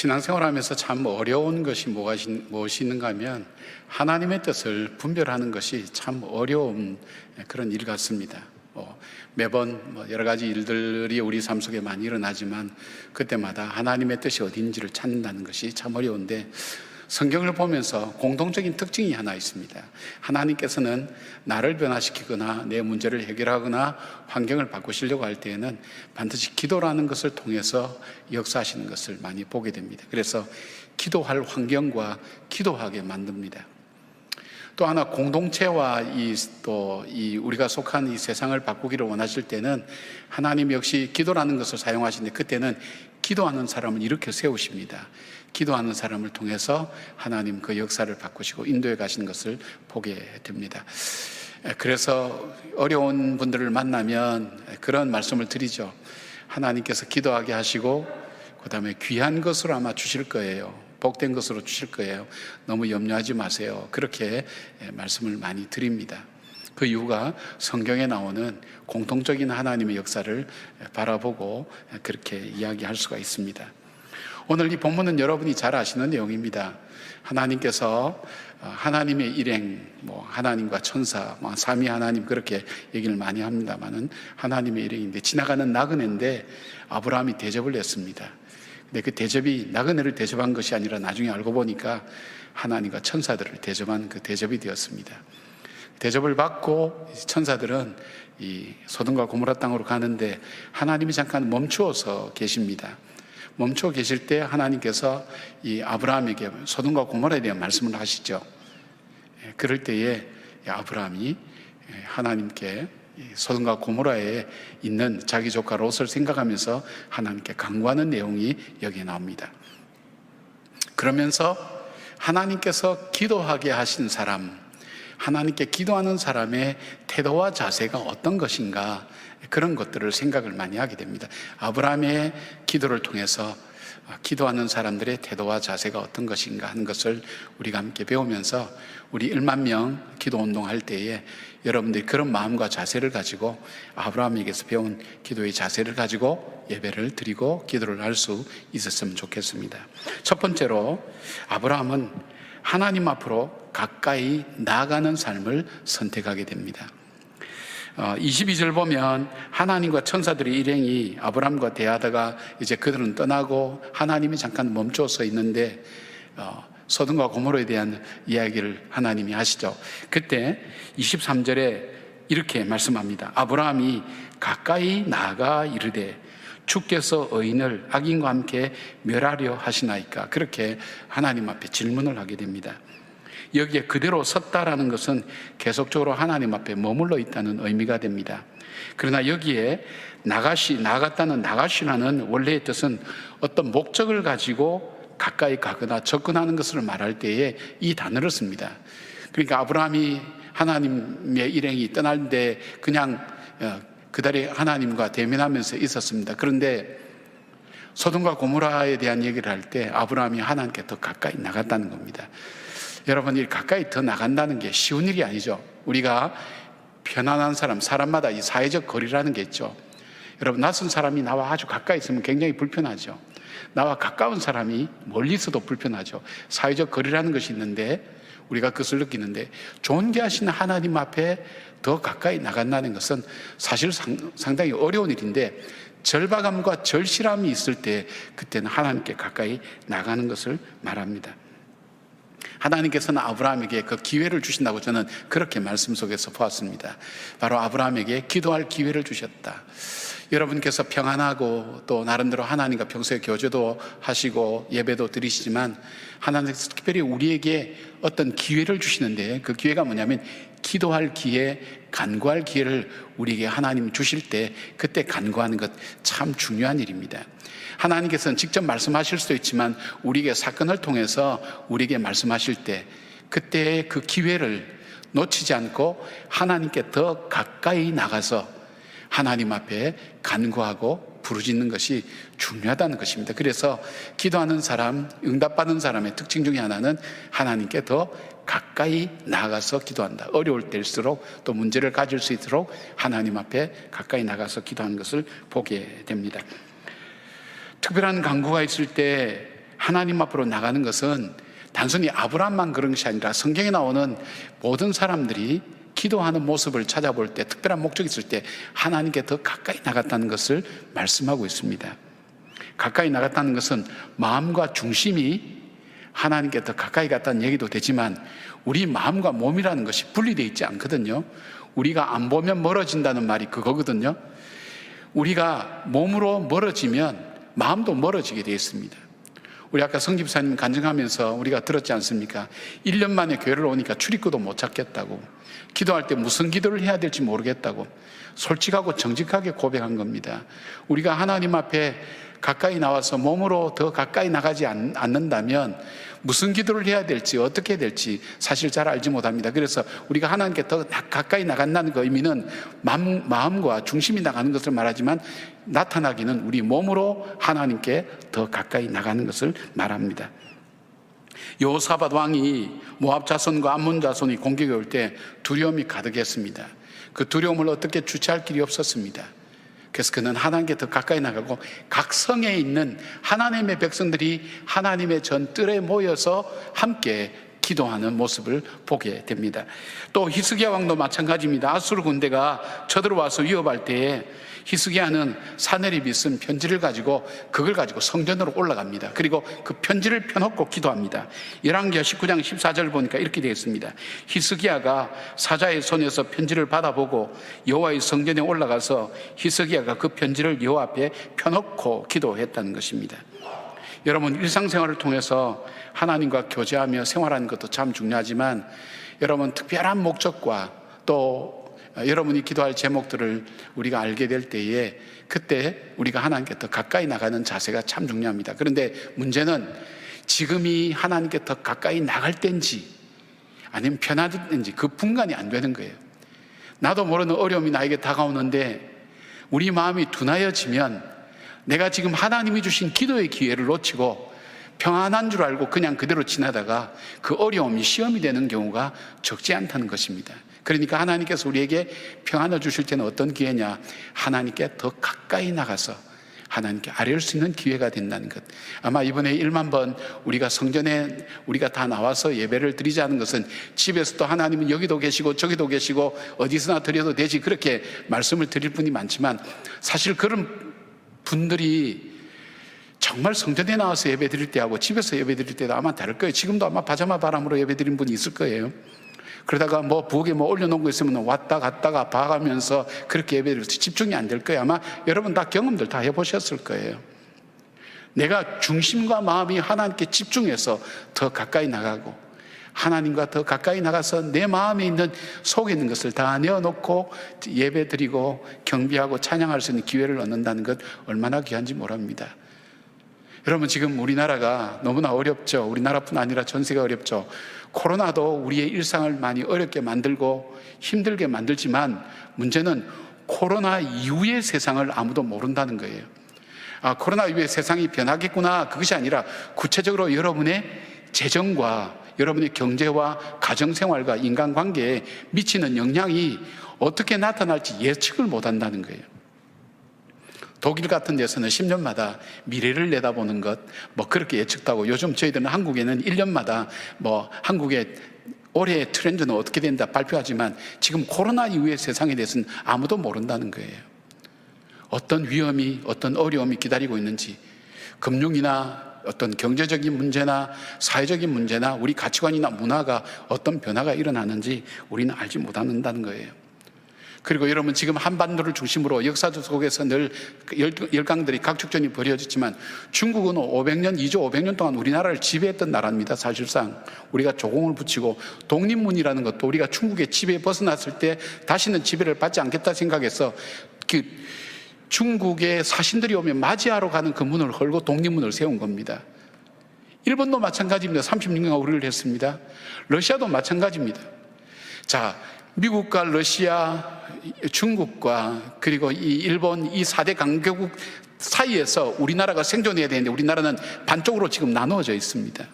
신앙생활하면서 참 어려운 것이 무엇이 있는가 하면 하나님의 뜻을 분별하는 것이 참 어려운 그런 일 같습니다. 매번 여러 가지 일들이 우리 삶 속에 많이 일어나지만 그때마다 하나님의 뜻이 어딘지를 찾는다는 것이 참 어려운데, 성경을 보면서 공통적인 특징이 하나 있습니다. 하나님께서는 나를 변화시키거나 내 문제를 해결하거나 환경을 바꾸시려고 할 때에는 반드시 기도라는 것을 통해서 역사하시는 것을 많이 보게 됩니다. 그래서 기도할 환경과 기도하게 만듭니다. 또 하나, 공동체와 우리가 속한 이 세상을 바꾸기를 원하실 때는 하나님 역시 기도라는 것을 사용하시는데, 그때는 기도하는 사람을 일으켜 세우십니다. 기도하는 사람을 통해서 하나님 그 역사를 바꾸시고 인도해 가시는 것을 보게 됩니다. 그래서 어려운 분들을 만나면 그런 말씀을 드리죠. 하나님께서 기도하게 하시고 그 다음에 귀한 것으로 아마 주실 거예요. 복된 것으로 주실 거예요. 너무 염려하지 마세요. 그렇게 말씀을 많이 드립니다. 그 이유가 성경에 나오는 공통적인 하나님의 역사를 바라보고 그렇게 이야기할 수가 있습니다. 오늘 이 본문은 여러분이 잘 아시는 내용입니다. 하나님께서 하나님의 일행, 하나님과 천사, 삼위 하나님 그렇게 얘기를 많이 합니다만은 하나님의 일행인데, 지나가는 나그네인데 아브라함이 대접을 했습니다. 근데 그 대접이 나그네를 대접한 것이 아니라 나중에 알고 보니까 하나님과 천사들을 대접한 그 대접이 되었습니다. 대접을 받고 천사들은 이 소돔과 고모라 땅으로 가는데 하나님이 잠깐 멈추어서 계십니다. 멈춰 계실 때 하나님께서 이 아브라함에게 소돔과 고모라에 대한 말씀을 하시죠. 그럴 때에 아브라함이 하나님께 소돔과 고모라에 있는 자기 조카 롯을 생각하면서 하나님께 간구하는 내용이 여기에 나옵니다. 그러면서 하나님께서 기도하게 하신 사람, 하나님께 기도하는 사람의 태도와 자세가 어떤 것인가, 그런 것들을 생각을 많이 하게 됩니다. 아브라함의 기도를 통해서 기도하는 사람들의 태도와 자세가 어떤 것인가 하는 것을 우리가 함께 배우면서 우리 1만 명 기도 운동할 때에 여러분들이 그런 마음과 자세를 가지고 아브라함에게서 배운 기도의 자세를 가지고 예배를 드리고 기도를 할 수 있었으면 좋겠습니다. 첫 번째로, 아브라함은 하나님 앞으로 가까이 나아가는 삶을 선택하게 됩니다. 22절 보면 하나님과 천사들의 일행이 아브라함과 대하다가 이제 그들은 떠나고 하나님이 잠깐 멈춰 서 있는데 소돔과 고모라에 대한 이야기를 하나님이 하시죠. 그때 23절에 이렇게 말씀합니다. 아브라함이 가까이 나아가 이르되 주께서 의인을 악인과 함께 멸하려 하시나이까. 그렇게 하나님 앞에 질문을 하게 됩니다. 여기에 그대로 섰다라는 것은 계속적으로 하나님 앞에 머물러 있다는 의미가 됩니다. 그러나 여기에 나갔다는 나가시라는 원래의 뜻은 어떤 목적을 가지고 가까이 가거나 접근하는 것을 말할 때에 이 단어를 씁니다. 그러니까 아브라함이 하나님의 일행이 떠날 때 그냥 그달에 하나님과 대면하면서 있었습니다. 그런데 소돔과 고모라에 대한 얘기를 할 때 아브라함이 하나님께 더 가까이 나갔다는 겁니다. 여러분, 이 가까이 더 나간다는 게 쉬운 일이 아니죠. 우리가 편안한 사람마다 이 사회적 거리라는 게 있죠. 여러분, 낯선 사람이 나와 아주 가까이 있으면 굉장히 불편하죠. 나와 가까운 사람이 멀리 있어도 불편하죠. 사회적 거리라는 것이 있는데 우리가 그것을 느끼는데, 존귀하신 하나님 앞에 더 가까이 나간다는 것은 사실 상당히 어려운 일인데, 절박함과 절실함이 있을 때 그때는 하나님께 가까이 나가는 것을 말합니다. 하나님께서는 아브라함에게 그 기회를 주신다고 저는 그렇게 말씀 속에서 보았습니다. 바로 아브라함에게 기도할 기회를 주셨다. 여러분께서 평안하고 또 나름대로 하나님과 평소에 교제도 하시고 예배도 드리시지만 하나님께서 특별히 우리에게 어떤 기회를 주시는데, 그 기회가 뭐냐면 기도할 기회, 간구할 기회를 우리에게 하나님 주실 때 그때 간구하는 것 참 중요한 일입니다. 하나님께서는 직접 말씀하실 수도 있지만 우리에게 사건을 통해서 우리에게 말씀하실 때 그때의 그 기회를 놓치지 않고 하나님께 더 가까이 나가서 하나님 앞에 간구하고 부르짖는 것이 중요하다는 것입니다. 그래서 기도하는 사람, 응답받은 사람의 특징 중에 하나는 하나님께 더 가까이 나가서 기도한다. 어려울 때일수록 또 문제를 가질 수 있도록 하나님 앞에 가까이 나가서 기도하는 것을 보게 됩니다. 특별한 간구가 있을 때 하나님 앞으로 나가는 것은 단순히 아브라함만 그런 것이 아니라 성경에 나오는 모든 사람들이 기도하는 모습을 찾아볼 때, 특별한 목적이 있을 때 하나님께 더 가까이 나갔다는 것을 말씀하고 있습니다. 가까이 나갔다는 것은 마음과 중심이 하나님께 더 가까이 갔다는 얘기도 되지만, 우리 마음과 몸이라는 것이 분리되어 있지 않거든요. 우리가 안 보면 멀어진다는 말이 그거거든요. 우리가 몸으로 멀어지면 마음도 멀어지게 되어 있습니다. 우리 아까 성집사님 간증하면서 우리가 들었지 않습니까? 1년 만에 교회를 오니까 출입구도 못 찾겠다고, 기도할 때 무슨 기도를 해야 될지 모르겠다고 솔직하고 정직하게 고백한 겁니다. 우리가 하나님 앞에 가까이 나와서 몸으로 더 가까이 나가지 않는다면 무슨 기도를 해야 될지, 어떻게 해야 될지 사실 잘 알지 못합니다. 그래서 우리가 하나님께 더 가까이 나간다는 그 의미는 마음과 중심이 나가는 것을 말하지만, 나타나기는 우리 몸으로 하나님께 더 가까이 나가는 것을 말합니다. 여호사밧 왕이 모압 자손과 암몬 자손이 공격해 올 때 두려움이 가득했습니다. 그 두려움을 어떻게 주체할 길이 없었습니다. 그래서 그는 하나님께 더 가까이 나가고, 각 성에 있는 하나님의 백성들이 하나님의 전뜰에 모여서 함께 기도하는 모습을 보게 됩니다. 또 히스기야 왕도 마찬가지입니다. 아수르 군대가 쳐들어와서 위협할 때에 히스기야는 사내립이 쓴 편지를 가지고, 그걸 가지고 성전으로 올라갑니다. 그리고 그 편지를 펴놓고 기도합니다. 열왕기하 19장 14절 보니까 이렇게 되어 있습니다. 히스기야가 사자의 손에서 편지를 받아보고 여호와의 성전에 올라가서 히스기야가 그 편지를 여호와 앞에 펴놓고 기도했다는 것입니다. 여러분, 일상생활을 통해서 하나님과 교제하며 생활하는 것도 참 중요하지만, 여러분 특별한 목적과 또 여러분이 기도할 제목들을 우리가 알게 될 때에, 그때 우리가 하나님께 더 가까이 나가는 자세가 참 중요합니다. 그런데 문제는 지금이 하나님께 더 가까이 나갈 때인지 아니면 편하든지 그 분간이 안 되는 거예요. 나도 모르는 어려움이 나에게 다가오는데 우리 마음이 둔하여지면 내가 지금 하나님이 주신 기도의 기회를 놓치고 평안한 줄 알고 그냥 그대로 지나다가 그 어려움이 시험이 되는 경우가 적지 않다는 것입니다. 그러니까 하나님께서 우리에게 평안을 주실 때는 어떤 기회냐? 하나님께 더 가까이 나가서 하나님께 아뢰올 수 있는 기회가 된다는 것. 아마 이번에 1만 번 우리가 성전에 우리가 다 나와서 예배를 드리자는 것은, 집에서도 하나님은 여기도 계시고 저기도 계시고 어디서나 드려도 되지, 그렇게 말씀을 드릴 분이 많지만, 사실 그런 분들이 정말 성전에 나와서 예배 드릴 때하고 집에서 예배 드릴 때도 아마 다를 거예요. 지금도 아마 파자마 바람으로 예배 드린 분이 있을 거예요. 그러다가 부엌에 올려놓은 거 있으면 왔다 갔다가 봐가면서 그렇게 예배 드려서 집중이 안 될 거예요. 아마 여러분 다 경험들 다 해보셨을 거예요. 내가 중심과 마음이 하나님께 집중해서 더 가까이 나가고, 하나님과 더 가까이 나가서 내 마음에 있는, 속에 있는 것을 다 내어놓고 예배 드리고 경배하고 찬양할 수 있는 기회를 얻는다는 것 얼마나 귀한지 모릅니다. 여러분, 지금 우리나라가 너무나 어렵죠. 우리나라뿐 아니라 전 세계가 어렵죠. 코로나도 우리의 일상을 많이 어렵게 만들고 힘들게 만들지만, 문제는 코로나 이후의 세상을 아무도 모른다는 거예요. 코로나 이후에 세상이 변하겠구나, 그것이 아니라 구체적으로 여러분의 재정과 여러분의 경제와 가정생활과 인간관계에 미치는 영향이 어떻게 나타날지 예측을 못한다는 거예요. 독일 같은 데서는 10년마다 미래를 내다보는 것, 그렇게 예측도 하고, 요즘 저희들은 한국에는 1년마다 한국의 올해의 트렌드는 어떻게 된다 발표하지만, 지금 코로나 이후의 세상에 대해서는 아무도 모른다는 거예요. 어떤 위험이, 어떤 어려움이 기다리고 있는지, 금융이나 어떤 경제적인 문제나 사회적인 문제나 우리 가치관이나 문화가 어떤 변화가 일어나는지 우리는 알지 못한다는 거예요. 그리고 여러분, 지금 한반도를 중심으로 역사적 속에서 늘 열강들이 각축전이 벌어졌지만, 중국은 500년, 2조 500년 동안 우리나라를 지배했던 나라입니다. 사실상 우리가 조공을 붙이고, 독립문이라는 것도 우리가 중국의 지배에 벗어났을 때 다시는 지배를 받지 않겠다 생각해서 중국의 사신들이 오면 맞이하러 가는 그 문을 헐고 독립문을 세운 겁니다. 일본도 마찬가지입니다. 36년간 우리를 했습니다. 러시아도 마찬가지입니다. 자, 미국과 러시아, 중국과 그리고 이 일본, 이 4대 강대국 사이에서 우리나라가 생존해야 되는데, 우리나라는 반쪽으로 지금 나누어져 있습니다.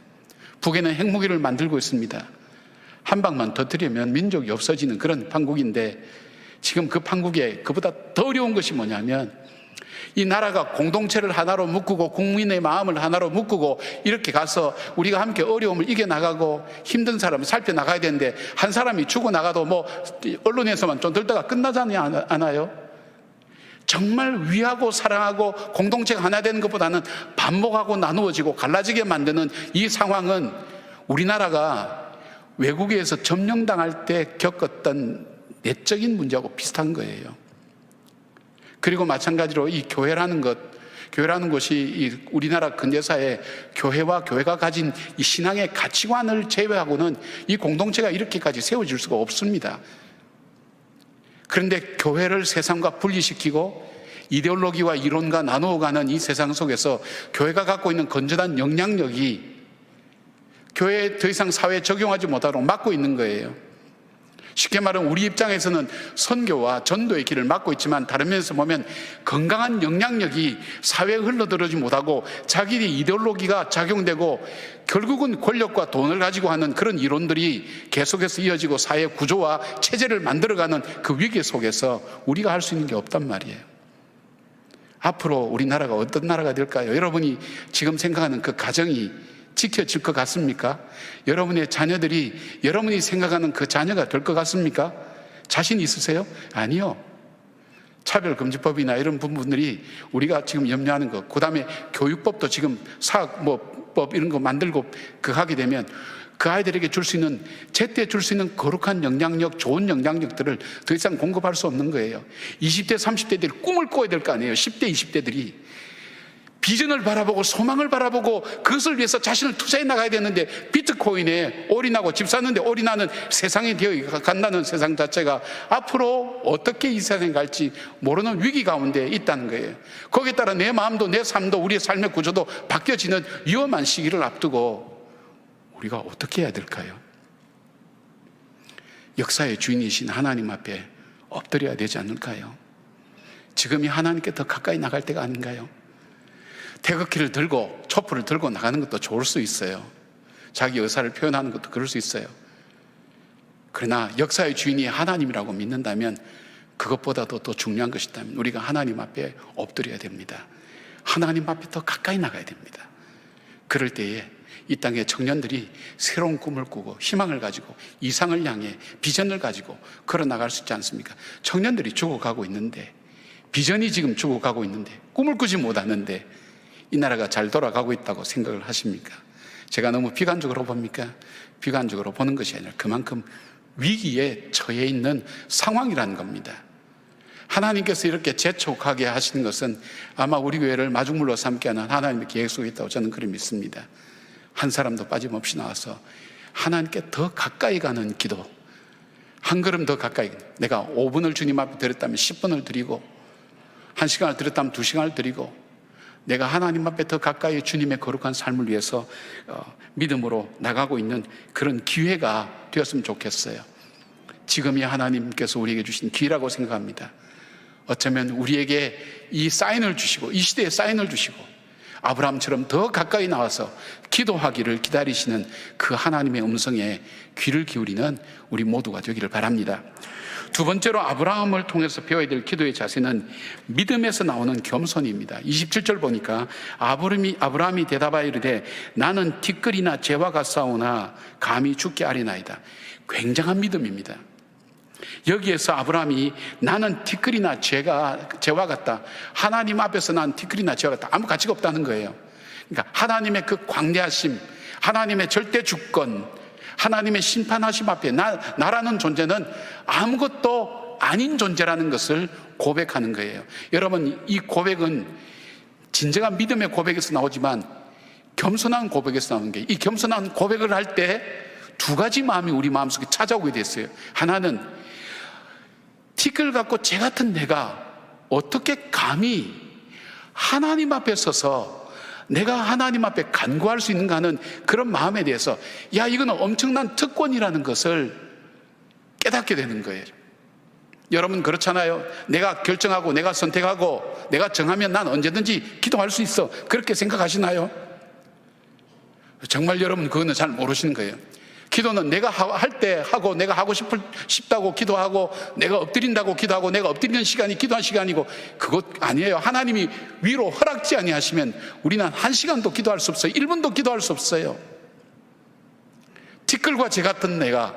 북에는 핵무기를 만들고 있습니다. 한 방만 터뜨리면 민족이 없어지는 그런 판국인데, 지금 그 판국에 그보다 더 어려운 것이 뭐냐면, 이 나라가 공동체를 하나로 묶고 국민의 마음을 하나로 묶고 이렇게 가서 우리가 함께 어려움을 이겨나가고 힘든 사람을 살펴나가야 되는데, 한 사람이 죽어나가도 뭐 언론에서만 좀 들다가 끝나지 않아요? 정말 위하고 사랑하고 공동체가 하나 되는 것보다는 반목하고 나누어지고 갈라지게 만드는 이 상황은 우리나라가 외국에서 점령당할 때 겪었던 내적인 문제하고 비슷한 거예요. 그리고 마찬가지로 이 교회라는 것이 이 우리나라 근대사의 교회와 교회가 가진 이 신앙의 가치관을 제외하고는 이 공동체가 이렇게까지 세워질 수가 없습니다. 그런데 교회를 세상과 분리시키고 이데올로기와 이론과 나누어가는 이 세상 속에서 교회가 갖고 있는 건전한 영향력이 교회에 더 이상 사회에 적용하지 못하도록 막고 있는 거예요. 쉽게 말하면 우리 입장에서는 선교와 전도의 길을 막고 있지만, 다른 면에서 보면 건강한 영향력이 사회에 흘러들어오지 못하고 자기의 이데올로기가 작용되고 결국은 권력과 돈을 가지고 하는 그런 이론들이 계속해서 이어지고 사회 구조와 체제를 만들어가는 그 위기 속에서 우리가 할 수 있는 게 없단 말이에요. 앞으로 우리나라가 어떤 나라가 될까요? 여러분이 지금 생각하는 그 가정이 지켜질 것 같습니까? 여러분의 자녀들이 여러분이 생각하는 그 자녀가 될 것 같습니까? 자신 있으세요? 아니요. 차별금지법이나 이런 부분들이 우리가 지금 염려하는 것, 그 다음에 교육법도 지금 사학법 이런 거 만들고 하게 되면 그 아이들에게 줄 수 있는, 제때 줄 수 있는 거룩한 영향력, 좋은 영향력들을 더 이상 공급할 수 없는 거예요. 20대, 30대들이 꿈을 꿔야 될 거 아니에요. 10대, 20대들이 비전을 바라보고 소망을 바라보고 그것을 위해서 자신을 투자해 나가야 되는데, 비트코인에 올인하고 집 샀는데 올인하는 세상이 되어 간다는 세상 자체가 앞으로 어떻게 이 세상에 갈지 모르는 위기 가운데 있다는 거예요. 거기에 따라 내 마음도 내 삶도 우리의 삶의 구조도 바뀌어지는 위험한 시기를 앞두고 우리가 어떻게 해야 될까요? 역사의 주인이신 하나님 앞에 엎드려야 되지 않을까요? 지금이 하나님께 더 가까이 나갈 때가 아닌가요? 태극기를 들고 촛불을 들고 나가는 것도 좋을 수 있어요. 자기 의사를 표현하는 것도 그럴 수 있어요. 그러나 역사의 주인이 하나님이라고 믿는다면, 그것보다도 더 중요한 것이 있다면 우리가 하나님 앞에 엎드려야 됩니다. 하나님 앞에 더 가까이 나가야 됩니다. 그럴 때에 이 땅의 청년들이 새로운 꿈을 꾸고 희망을 가지고 이상을 향해 비전을 가지고 걸어 나갈 수 있지 않습니까? 청년들이 죽어가고 있는데, 비전이 지금 죽어가고 있는데, 꿈을 꾸지 못하는데 이 나라가 잘 돌아가고 있다고 생각을 하십니까? 제가 너무 비관적으로 봅니까? 비관적으로 보는 것이 아니라 그만큼 위기에 처해 있는 상황이라는 겁니다. 하나님께서 이렇게 재촉하게 하시는 것은 아마 우리 교회를 마중물로 삼게 하는 하나님의 계획 속에 있다고 저는 그렇게 믿습니다. 한 사람도 빠짐없이 나와서 하나님께 더 가까이 가는 기도, 한 걸음 더 가까이, 내가 5분을 주님 앞에 드렸다면 10분을 드리고, 1시간을 드렸다면 2시간을 드리고, 내가 하나님 앞에 더 가까이 주님의 거룩한 삶을 위해서 믿음으로 나가고 있는 그런 기회가 되었으면 좋겠어요. 지금이 하나님께서 우리에게 주신 기회라고 생각합니다. 어쩌면 우리에게 이 사인을 주시고, 이 시대에 사인을 주시고, 아브라함처럼 더 가까이 나와서 기도하기를 기다리시는 그 하나님의 음성에 귀를 기울이는 우리 모두가 되기를 바랍니다. 두 번째로 아브라함을 통해서 배워야 될 기도의 자세는 믿음에서 나오는 겸손입니다. 27절 보니까 아브라함이 대답하여 이르되 나는 티끌이나 재와 같사오나 감히 죽게 아뢰나이다. 굉장한 믿음입니다. 여기에서 아브라함이 나는 티끌이나 재와 같다, 하나님 앞에서 난 티끌이나 재와 같다, 아무 가치가 없다는 거예요. 그러니까 하나님의 그 광대하심, 하나님의 절대 주권, 하나님의 심판하심 앞에 나라는 존재는 아무것도 아닌 존재라는 것을 고백하는 거예요. 여러분, 이 고백은 진정한 믿음의 고백에서 나오지만 겸손한 고백에서 나오는 게, 이 겸손한 고백을 할 때 두 가지 마음이 우리 마음속에 찾아오게 됐어요. 하나는 티끌 같고 재 같은 내가 어떻게 감히 하나님 앞에 서서 내가 하나님 앞에 간구할 수 있는가 하는 그런 마음에 대해서, 야, 이거는 엄청난 특권이라는 것을 깨닫게 되는 거예요. 여러분 그렇잖아요. 내가 결정하고 내가 선택하고 내가 정하면 난 언제든지 기도할 수 있어, 그렇게 생각하시나요? 정말 여러분 그거는 잘 모르시는 거예요. 기도는 내가 할 때 하고, 내가 하고 싶다고 기도하고, 내가 엎드린다고 기도하고, 내가 엎드리는 시간이 기도한 시간이고, 그것 아니에요. 하나님이 위로 허락지 아니하시면 우리는 1시간도 기도할 수 없어요. 1분도 기도할 수 없어요. 티끌과 재 같은 내가,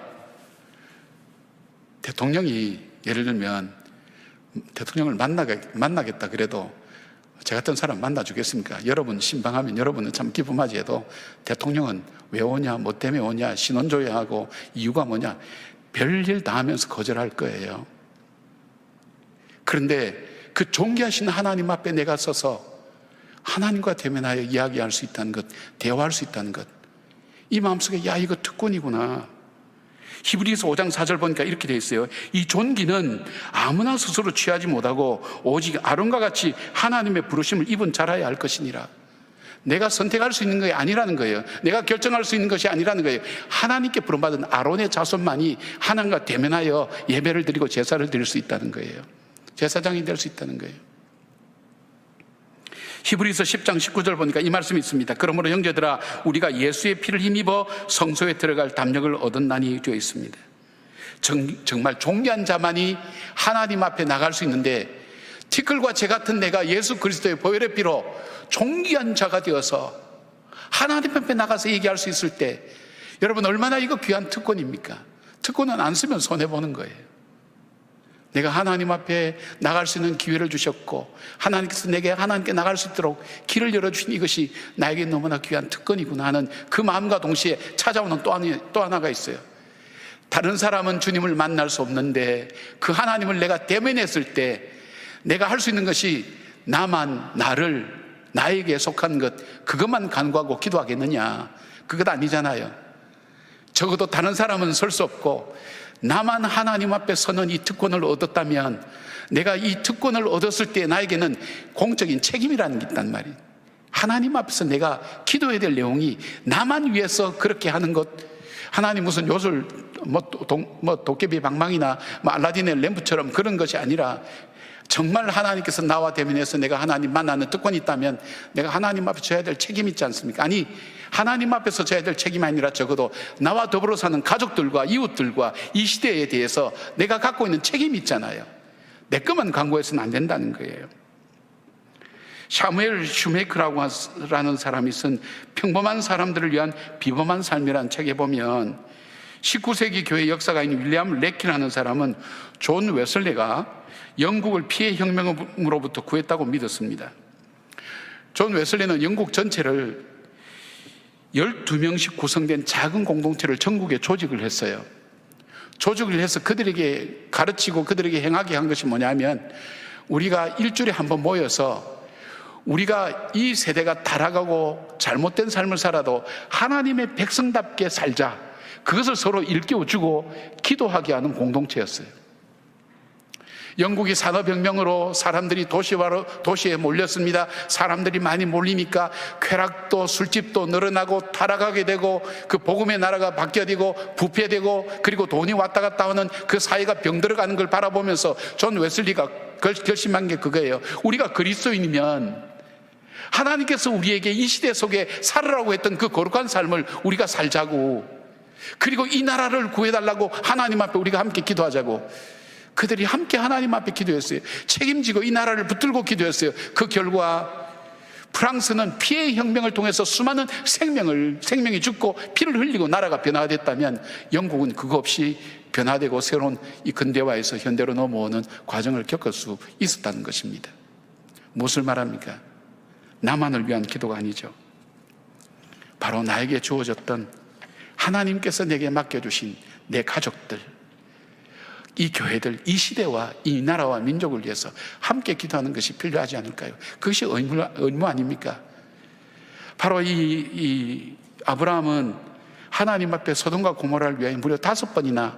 대통령이 예를 들면 대통령을 만나겠다 그래도 저 같은 사람 만나주겠습니까? 여러분 신방하면 여러분은 참 기쁨하지 해도 대통령은 왜 오냐, 뭐 때문에 오냐, 신원조회하고 이유가 뭐냐, 별일 다 하면서 거절할 거예요. 그런데 그 존귀하신 하나님 앞에 내가 서서 하나님과 대면하여 이야기할 수 있다는 것, 대화할 수 있다는 것, 이 마음속에 야, 이거 특권이구나. 히브리서 5장 4절 보니까 이렇게 되어 있어요. 이 존귀는 아무나 스스로 취하지 못하고 오직 아론과 같이 하나님의 부르심을 입은 자라야 할 것이니라. 내가 선택할 수 있는 것이 아니라는 거예요. 내가 결정할 수 있는 것이 아니라는 거예요. 하나님께 부름받은 아론의 자손만이 하나님과 대면하여 예배를 드리고 제사를 드릴 수 있다는 거예요. 제사장이 될 수 있다는 거예요. 히브리서 10장 19절 보니까 이 말씀이 있습니다. 그러므로 형제들아, 우리가 예수의 피를 힘입어 성소에 들어갈 담력을 얻었나니 되어 있습니다. 정말 존귀한 자만이 하나님 앞에 나갈 수 있는데, 티끌과 재 같은 내가 예수 그리스도의 보혈의 피로 존귀한 자가 되어서 하나님 앞에 나가서 얘기할 수 있을 때, 여러분 얼마나 이거 귀한 특권입니까? 특권은 안 쓰면 손해보는 거예요. 내가 하나님 앞에 나갈 수 있는 기회를 주셨고, 하나님께서 내게 하나님께 나갈 수 있도록 길을 열어주신 이것이 나에게 너무나 귀한 특권이구나 하는 그 마음과 동시에 찾아오는 또 하나가 있어요. 다른 사람은 주님을 만날 수 없는데 그 하나님을 내가 대면했을 때 내가 할 수 있는 것이 나에게 속한 것, 그것만 간구하고 기도하겠느냐? 그것 아니잖아요. 적어도 다른 사람은 설 수 없고 나만 하나님 앞에 서는 이 특권을 얻었다면, 내가 이 특권을 얻었을 때 나에게는 공적인 책임이라는 게 있단 말이에요. 하나님 앞에서 내가 기도해야 될 내용이 나만 위해서 그렇게 하는 것, 하나님 무슨 요술 도깨비 방망이나 알라딘의 램프처럼 그런 것이 아니라, 정말 하나님께서 나와 대면해서 내가 하나님 만나는 특권이 있다면 내가 하나님 앞에 져야 될 책임이 있지 않습니까? 아니, 하나님 앞에서 져야 될 책임이 아니라 적어도 나와 더불어 사는 가족들과 이웃들과 이 시대에 대해서 내가 갖고 있는 책임이 있잖아요. 내 것만 강구해서는 안 된다는 거예요. 샤무엘 슈메이커라는 사람이 쓴 평범한 사람들을 위한 비범한 삶이라는 책에 보면 19세기 교회 역사가 있는 윌리엄 레키라는 사람은 존 웨슬레가 영국을 피해 혁명으로부터 구했다고 믿었습니다. 존 웨슬레는 영국 전체를 12명씩 구성된 작은 공동체를 전국에 조직을 했어요. 조직을 해서 그들에게 가르치고 그들에게 행하게 한 것이 뭐냐면, 우리가 일주일에 한 번 모여서 우리가 이 세대가 타락하고 잘못된 삶을 살아도 하나님의 백성답게 살자, 그것을 서로 일깨워주고 기도하게 하는 공동체였어요. 영국이 산업혁명으로 사람들이 도시에 몰렸습니다. 사람들이 많이 몰리니까 쾌락도 술집도 늘어나고 타락하게 되고, 그 복음의 나라가 바뀌어지고 부패되고, 그리고 돈이 왔다 갔다 하는 그 사회가 병들어가는 걸 바라보면서 존 웨슬리가 결심한 게 그거예요. 우리가 그리스도인이면 하나님께서 우리에게 이 시대 속에 살으라고 했던 그 거룩한 삶을 우리가 살자고, 그리고 이 나라를 구해달라고 하나님 앞에 우리가 함께 기도하자고. 그들이 함께 하나님 앞에 기도했어요. 책임지고 이 나라를 붙들고 기도했어요. 그 결과 프랑스는 피해 혁명을 통해서 수많은 생명이 죽고 피를 흘리고 나라가 변화됐다면, 영국은 그거 없이 변화되고 새로운 이 근대화에서 현대로 넘어오는 과정을 겪을 수 있었다는 것입니다. 무엇을 말합니까? 나만을 위한 기도가 아니죠. 바로 나에게 주어졌던, 하나님께서 내게 맡겨주신 내 가족들, 이 교회들, 이 시대와 이 나라와 민족을 위해서 함께 기도하는 것이 필요하지 않을까요? 그것이 의무 아닙니까? 바로 이 아브라함은 하나님 앞에 소돔과 고모라를 위하여 무려 5번이나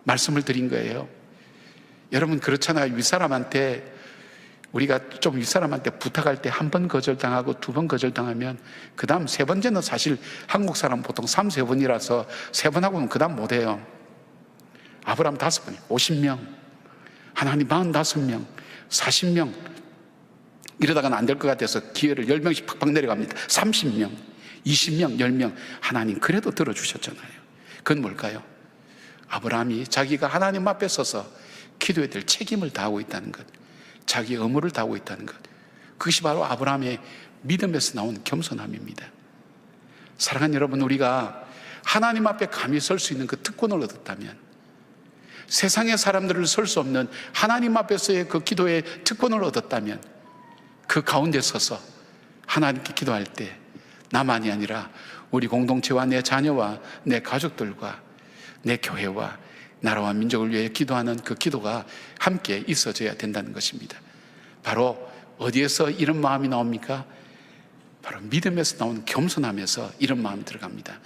말씀을 드린 거예요. 여러분 그렇잖아요. 우리가 좀 윗사람한테 부탁할 때 한 번 거절당하고 2번 거절당하면 그 다음 3번째는 사실 한국 사람 보통 3-4번이라서 3번하고는 그 다음 못해요. 아브라함 5번, 50명, 하나님 45명, 40명, 이러다가는 안 될 것 같아서 기회를 10명씩 팍팍 내려갑니다. 30명, 20명, 10명. 하나님 그래도 들어주셨잖아요. 그건 뭘까요? 아브라함이 자기가 하나님 앞에 서서 기도해야 될 책임을 다하고 있다는 것, 자기의 의무를 다하고 있다는 것, 그것이 바로 아브라함의 믿음에서 나온 겸손함입니다. 사랑하는 여러분, 우리가 하나님 앞에 감히 설 수 있는 그 특권을 얻었다면, 세상의 사람들을 설 수 없는 하나님 앞에서의 그 기도의 특권을 얻었다면, 그 가운데 서서 하나님께 기도할 때 나만이 아니라 우리 공동체와 내 자녀와 내 가족들과 내 교회와 나라와 민족을 위해 기도하는 그 기도가 함께 있어져야 된다는 것입니다. 바로 어디에서 이런 마음이 나옵니까? 바로 믿음에서 나오는 겸손함에서 이런 마음이 들어갑니다.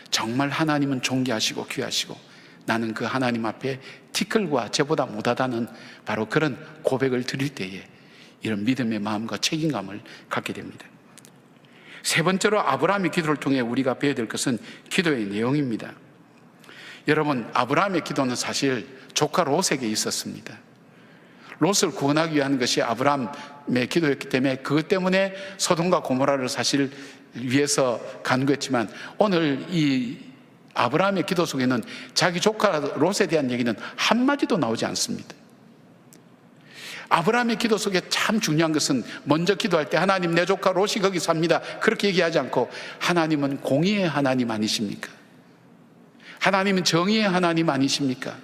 정말 하나님은 존귀하시고 귀하시고 나는 그 하나님 앞에 티끌과 쟤보다 못하다는 바로 그런 고백을 드릴 때에 이런 믿음의 마음과 책임감을 갖게 됩니다. 세 번째로 아브라함의 기도를 통해 우리가 배워야 될 것은 기도의 내용입니다. 여러분, 아브라함의 기도는 사실 조카 롯에게 있었습니다. 롯을 구원하기 위한 것이 아브라함의 기도였기 때문에 그것 때문에 소돔과 고모라를 사실 위해서 간구했지만, 오늘 이 아브라함의 기도 속에는 자기 조카 롯에 대한 얘기는 한마디도 나오지 않습니다. 아브라함의 기도 속에 참 중요한 것은 먼저 기도할 때 하나님, 내 조카 롯이 거기 삽니다, 그렇게 얘기하지 않고 하나님은 공의의 하나님 아니십니까? 하나님은 정의의 하나님 아니십니까?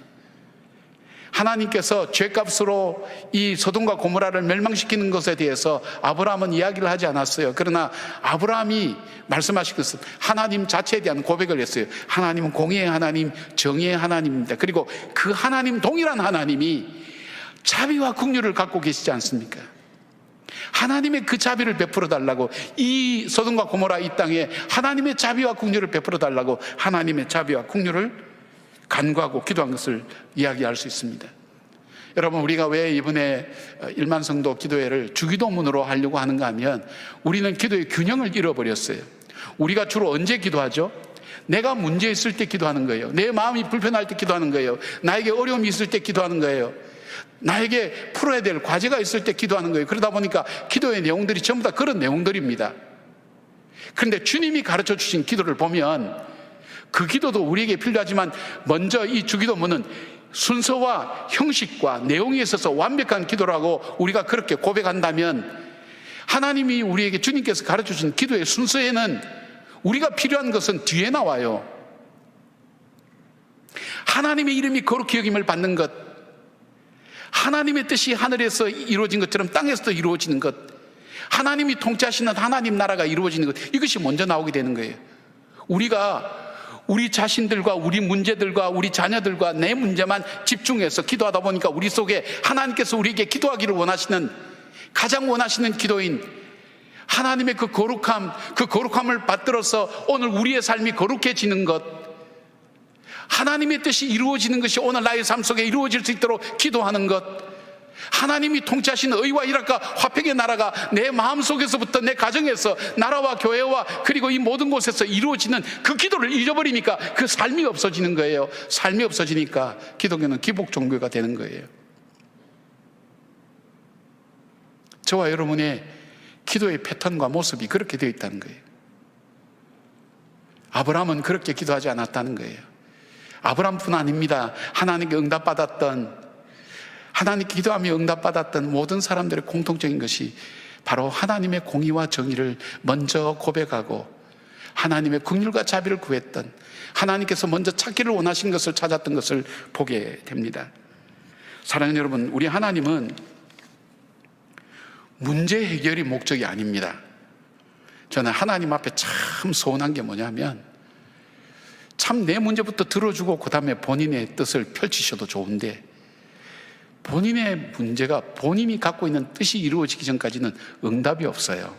하나님께서 죄값으로 이 소돔과 고모라를 멸망시키는 것에 대해서 아브라함은 이야기를 하지 않았어요. 그러나 아브라함이 말씀하신 것은 하나님 자체에 대한 고백을 했어요. 하나님은 공의의 하나님, 정의의 하나님입니다. 그리고 그 하나님, 동일한 하나님이 자비와 긍휼을 갖고 계시지 않습니까? 하나님의 그 자비를 베풀어 달라고, 이 소돔과 고모라 이 땅에 하나님의 자비와 긍휼을 베풀어 달라고 하나님의 자비와 긍휼을 간구하고 기도한 것을 이야기할 수 있습니다. 여러분, 우리가 왜 이번에 일만성도 기도회를 주기도문으로 하려고 하는가 하면, 우리는 기도의 균형을 잃어버렸어요. 우리가 주로 언제 기도하죠? 내가 문제 있을 때 기도하는 거예요. 내 마음이 불편할 때 기도하는 거예요. 나에게 어려움이 있을 때 기도하는 거예요. 나에게 풀어야 될 과제가 있을 때 기도하는 거예요. 그러다 보니까 기도의 내용들이 전부 다 그런 내용들입니다. 그런데 주님이 가르쳐 주신 기도를 보면 그 기도도 우리에게 필요하지만, 먼저 이 주기도문은 순서와 형식과 내용에 있어서 완벽한 기도라고 우리가 그렇게 고백한다면, 하나님이 우리에게, 주님께서 가르쳐 주신 기도의 순서에는 우리가 필요한 것은 뒤에 나와요. 하나님의 이름이 거룩히 여김을 받는 것, 하나님의 뜻이 하늘에서 이루어진 것처럼 땅에서도 이루어지는 것, 하나님이 통치하시는 하나님 나라가 이루어지는 것, 이것이 먼저 나오게 되는 거예요. 우리가 우리 자신들과 우리 문제들과 우리 자녀들과 내 문제만 집중해서 기도하다 보니까 우리 속에 하나님께서 우리에게 기도하기를 원하시는, 가장 원하시는 기도인 하나님의 그 거룩함을 받들어서 오늘 우리의 삶이 거룩해지는 것, 하나님의 뜻이 이루어지는 것이 오늘 나의 삶 속에 이루어질 수 있도록 기도하는 것, 하나님이 통치하시는 의와 희락과 화평의 나라가 내 마음속에서부터 내 가정에서, 나라와 교회와 그리고 이 모든 곳에서 이루어지는 그 기도를 잊어버리니까 그 삶이 없어지는 거예요. 삶이 없어지니까 기독교는 기복 종교가 되는 거예요. 저와 여러분의 기도의 패턴과 모습이 그렇게 되어 있다는 거예요. 아브라함은 그렇게 기도하지 않았다는 거예요. 아브라함뿐 아닙니다. 하나님께 응답받았던, 하나님께 기도하며 응답받았던 모든 사람들의 공통적인 것이 바로 하나님의 공의와 정의를 먼저 고백하고 하나님의 긍휼과 자비를 구했던, 하나님께서 먼저 찾기를 원하신 것을 찾았던 것을 보게 됩니다. 사랑하는 여러분, 우리 하나님은 문제 해결이 목적이 아닙니다. 저는 하나님 앞에 참 서운한 게 뭐냐면, 참 내 문제부터 들어주고 그 다음에 본인의 뜻을 펼치셔도 좋은데, 본인의 문제가 본인이 갖고 있는 뜻이 이루어지기 전까지는 응답이 없어요.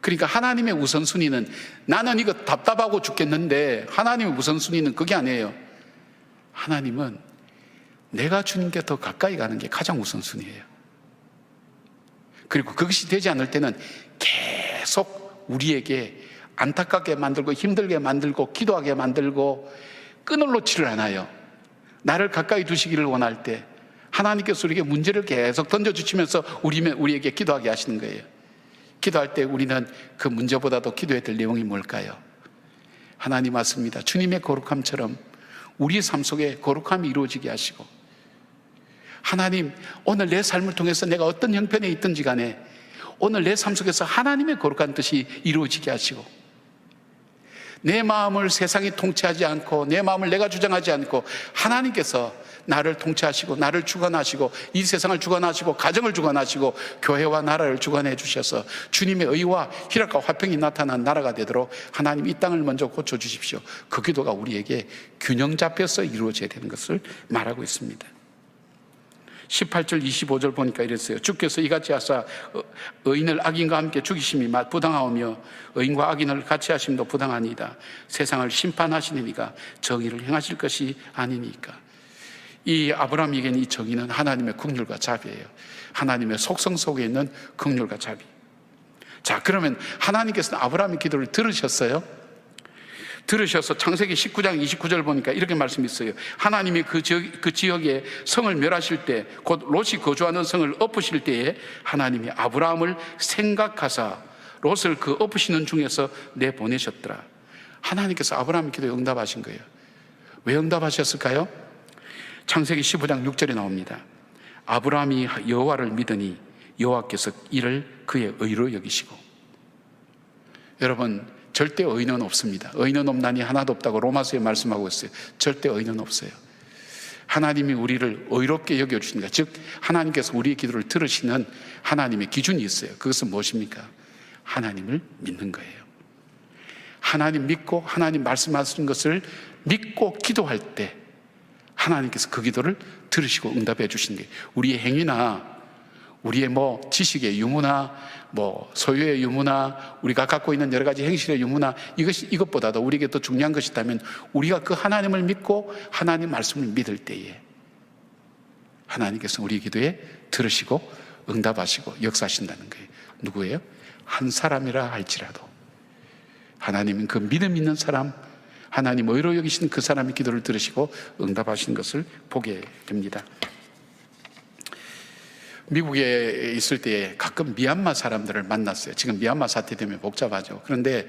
그러니까 하나님의 우선순위는, 나는 이거 답답하고 죽겠는데 하나님의 우선순위는 그게 아니에요. 하나님은 내가 주님께 더 가까이 가는 게 가장 우선순위예요. 그리고 그것이 되지 않을 때는 계속 우리에게 안타깝게 만들고 힘들게 만들고 기도하게 만들고 끈을 놓지를 않아요. 나를 가까이 두시기를 원할 때 하나님께서 우리에게 문제를 계속 던져주시면서 우리에게 기도하게 하시는 거예요. 기도할 때 우리는 그 문제보다도 기도해야 될 내용이 뭘까요? 하나님 맞습니다. 주님의 거룩함처럼 우리의 삶 속에 거룩함이 이루어지게 하시고, 하나님, 오늘 내 삶을 통해서 내가 어떤 형편에 있든지 간에 오늘 내 삶 속에서 하나님의 거룩한 뜻이 이루어지게 하시고, 내 마음을 세상이 통치하지 않고 내 마음을 내가 주장하지 않고 하나님께서 나를 통치하시고 나를 주관하시고 이 세상을 주관하시고 가정을 주관하시고 교회와 나라를 주관해 주셔서 주님의 의와 희락과 화평이 나타난 나라가 되도록 하나님 이 땅을 먼저 고쳐주십시오. 그 기도가 우리에게 균형 잡혀서 이루어져야 되는 것을 말하고 있습니다. 18절 25절 보니까 이랬어요. 주께서 이같이 하사 의인을 악인과 함께 죽이심이 부당하오며 의인과 악인을 같이 하심도 부당하니이다. 세상을 심판하시니까 정의를 행하실 것이 아니니까. 이 아브라함에게는 이 정의는 하나님의 긍휼과 자비예요. 하나님의 속성 속에 있는 긍휼과 자비. 자, 그러면 하나님께서는 아브라함의 기도를 들으셨어요? 들으셔서 창세기 19장 29절 보니까 이렇게 말씀이 있어요. 하나님이 그 지역에 성을 멸하실 때, 곧 롯이 거주하는 성을 엎으실 때에 하나님이 아브라함을 생각하사 롯을 그 엎으시는 중에서 내보내셨더라. 하나님께서 아브라함의 기도에 응답하신 거예요. 왜 응답하셨을까요? 창세기 15장 6절에 나옵니다. 아브라함이 여호와를 믿으니 여호와께서 이를 그의 의로 여기시고. 여러분, 절대 의인은 없습니다. 의인은 없나니 하나도 없다고 로마서에 말씀하고 있어요. 절대 의인은 없어요. 하나님이 우리를 의롭게 여겨주십니다. 즉 하나님께서 우리의 기도를 들으시는 하나님의 기준이 있어요. 그것은 무엇입니까? 하나님을 믿는 거예요. 하나님 믿고 하나님 말씀하시는 것을 믿고 기도할 때 하나님께서 그 기도를 들으시고 응답해 주시는 게, 우리의 행위나 우리의 지식의 유무나 소유의 유무나 우리가 갖고 있는 여러 가지 행실의 유무나 이것보다도 우리에게 더 중요한 것이 있다면 우리가 그 하나님을 믿고 하나님 말씀을 믿을 때에 하나님께서 우리 기도에 들으시고 응답하시고 역사하신다는 거예요. 누구예요? 한 사람이라 할지라도 하나님은 그 믿음 있는 사람, 하나님 의로 여기시는 그 사람의 기도를 들으시고 응답하시는 것을 보게 됩니다. 미국에 있을 때 가끔 미얀마 사람들을 만났어요. 지금 미얀마 사태 때문에 복잡하죠. 그런데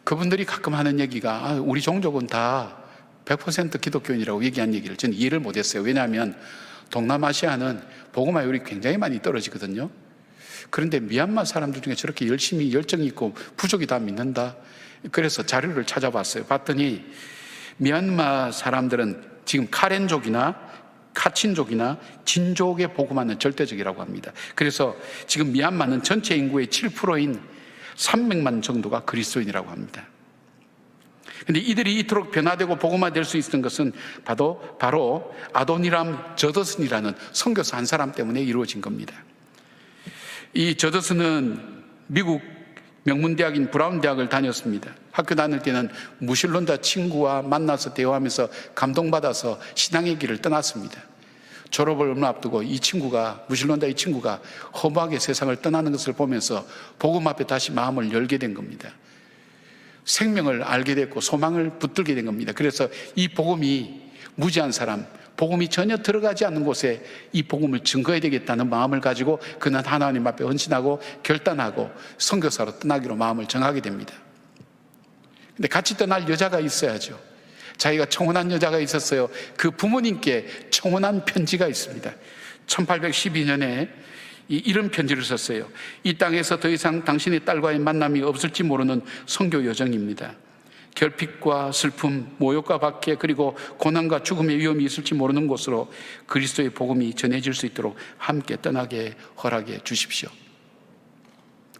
그분들이 가끔 하는 얘기가 우리 종족은 다 100% 기독교인이라고 얘기한 얘기를 저는 이해를 못했어요. 왜냐하면 동남아시아는 복음화율이 굉장히 많이 떨어지거든요. 그런데 미얀마 사람들 중에 저렇게 열심히 열정이 있고 부족이 다 믿는다. 그래서 자료를 찾아봤어요. 봤더니 미얀마 사람들은 지금 카렌족이나 카친족이나 진족의 복음화는 절대적이라고 합니다. 그래서 지금 미얀마는 전체 인구의 7%인 300만 정도가 그리스도인이라고 합니다. 그런데 이들이 이토록 변화되고 복음화될 수 있는 것은 바로 아도니람 저더슨이라는 선교사 한 사람 때문에 이루어진 겁니다. 이 저더슨은 미국 명문대학인 브라운 대학을 다녔습니다. 학교 다닐 때는 무신론자 친구와 만나서 대화하면서 감동받아서 신앙의 길을 떠났습니다. 졸업을 얼마 앞두고 무신론자 이 친구가 허무하게 세상을 떠나는 것을 보면서 복음 앞에 다시 마음을 열게 된 겁니다. 생명을 알게 됐고 소망을 붙들게 된 겁니다. 그래서 이 복음이 무지한 사람, 복음이 전혀 들어가지 않는 곳에 이 복음을 증거해야 되겠다는 마음을 가지고 그는 하나님 앞에 헌신하고 결단하고 선교사로 떠나기로 마음을 정하게 됩니다. 근데 같이 떠날 여자가 있어야죠. 자기가 청혼한 여자가 있었어요. 그 부모님께 청혼한 편지가 있습니다. 1812년에 이런 편지를 썼어요. 이 땅에서 더 이상 당신의 딸과의 만남이 없을지 모르는 선교 여정입니다. 결핍과 슬픔, 모욕과 박해, 그리고 고난과 죽음의 위험이 있을지 모르는 곳으로 그리스도의 복음이 전해질 수 있도록 함께 떠나게 허락해 주십시오.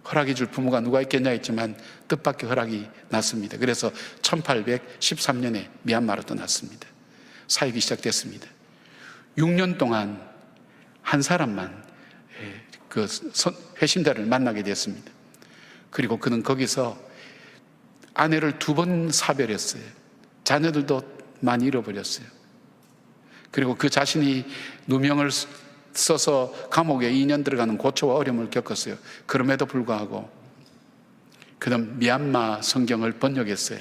허락해 줄 부모가 누가 있겠냐 했지만 뜻밖의 허락이 났습니다. 그래서 1813년에 미얀마로 떠났습니다. 사역이 시작됐습니다. 6년 동안 한 사람만 그 회심자를 만나게 됐습니다. 그리고 그는 거기서 아내를 2번 사별했어요. 자녀들도 많이 잃어버렸어요. 그리고 그 자신이 누명을 써서 감옥에 2년 들어가는 고초와 어려움을 겪었어요. 그럼에도 불구하고 그는 미얀마 성경을 번역했어요.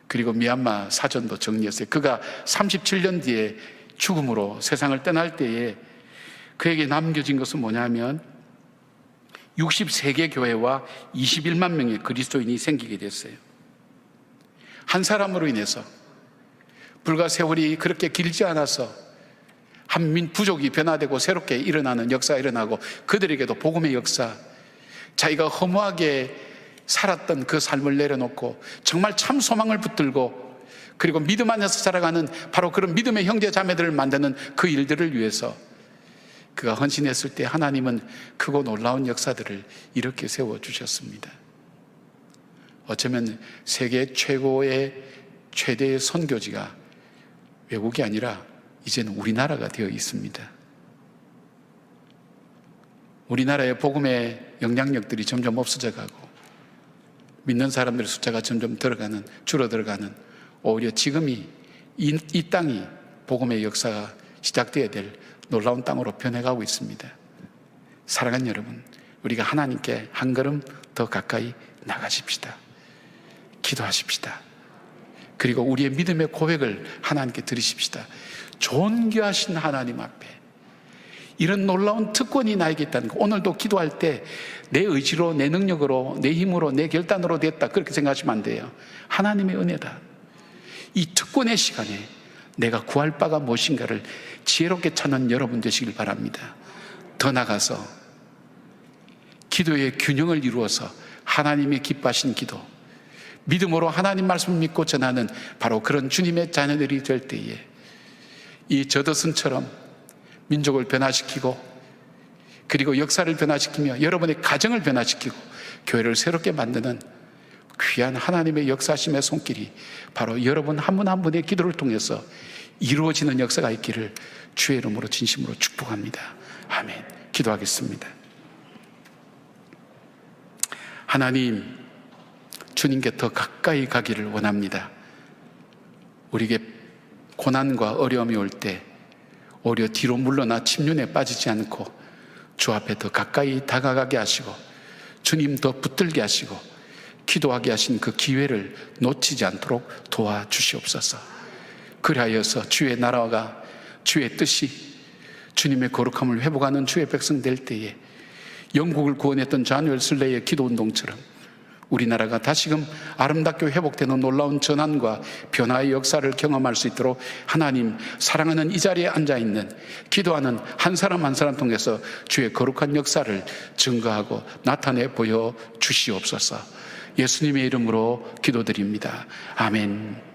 그리고 미얀마 사전도 정리했어요. 그가 37년 뒤에 죽음으로 세상을 떠날 때에 그에게 남겨진 것은 뭐냐면 63개 교회와 21만 명의 그리스도인이 생기게 됐어요. 한 사람으로 인해서, 불과 세월이 그렇게 길지 않아서 한 부족이 변화되고 새롭게 일어나는 역사가 일어나고, 그들에게도 복음의 역사, 자기가 허무하게 살았던 그 삶을 내려놓고 정말 참 소망을 붙들고, 그리고 믿음 안에서 살아가는 바로 그런 믿음의 형제 자매들을 만드는 그 일들을 위해서 그가 헌신했을 때 하나님은 크고 놀라운 역사들을 이렇게 세워주셨습니다. 어쩌면 세계 최대의 선교지가 외국이 아니라 이제는 우리나라가 되어 있습니다. 우리나라의 복음의 영향력들이 점점 없어져 가고, 믿는 사람들의 숫자가 점점 줄어들어가는, 오히려 지금이 이 땅이 복음의 역사가 시작되어야 될 놀라운 땅으로 변해가고 있습니다. 사랑하는 여러분, 우리가 하나님께 한 걸음 더 가까이 나가십시다. 기도하십시다. 그리고 우리의 믿음의 고백을 하나님께 드리십시다. 존귀하신 하나님 앞에 이런 놀라운 특권이 나에게 있다는 거, 오늘도 기도할 때 내 의지로, 내 능력으로, 내 힘으로, 내 결단으로 됐다, 그렇게 생각하시면 안 돼요. 하나님의 은혜다. 이 특권의 시간에 내가 구할 바가 무엇인가를 지혜롭게 찾는 여러분 되시길 바랍니다. 더 나가서 기도의 균형을 이루어서 하나님이 기뻐하신 기도, 믿음으로 하나님 말씀을 믿고 전하는 바로 그런 주님의 자녀들이 될 때에 이 저더슨처럼 민족을 변화시키고, 그리고 역사를 변화시키며 여러분의 가정을 변화시키고 교회를 새롭게 만드는 귀한 하나님의 역사심의 손길이 바로 여러분 한 분 한 분의 기도를 통해서 이루어지는 역사가 있기를 주의 이름으로 진심으로 축복합니다. 아멘. 기도하겠습니다. 하나님, 주님께 더 가까이 가기를 원합니다. 우리에게 고난과 어려움이 올 때 오히려 뒤로 물러나 침륜에 빠지지 않고 주 앞에 더 가까이 다가가게 하시고, 주님 더 붙들게 하시고, 기도하게 하신 그 기회를 놓치지 않도록 도와주시옵소서. 그리하여서 주의 나라가, 주의 뜻이, 주님의 거룩함을 회복하는 주의 백성 될 때에 영국을 구원했던 존 웰슬레이의 기도운동처럼 우리나라가 다시금 아름답게 회복되는 놀라운 전환과 변화의 역사를 경험할 수 있도록 하나님, 사랑하는 이 자리에 앉아있는 기도하는 한 사람 한 사람 통해서 주의 거룩한 역사를 증거하고 나타내 보여 주시옵소서. 예수님의 이름으로 기도드립니다. 아멘.